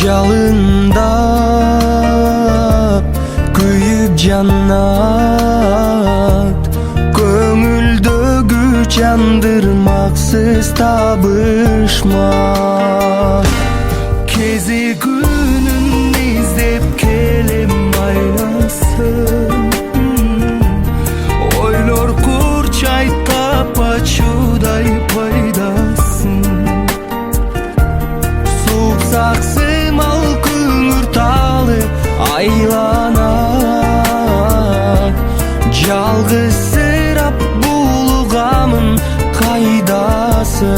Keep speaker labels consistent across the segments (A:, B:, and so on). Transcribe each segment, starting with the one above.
A: Жалында күйүп жаннат, көңүлдөгү жандырмаксыз табышма. Кези күнүн издеп келем айласын, ойлор курчай тапачудай пайдасын. Суксаксым ал күңүр талы айланат, жалгызсырап булугамын кайдасың.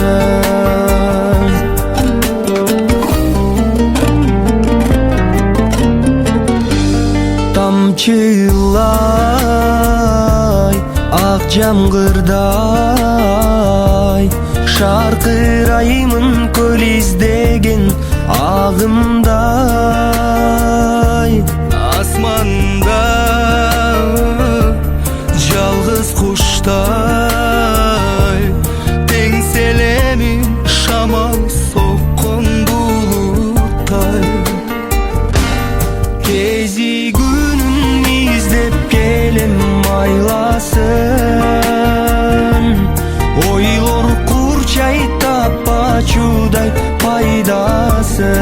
A: Тамчылай ак жамгырдай, шаркыраймын көл издеген агымдай. Асманда жалгыз куштай, теңселемин шамал соккон булуттай. Кези күнүн издеп келем айласын, ойлор курчай тапачудай пайдасын.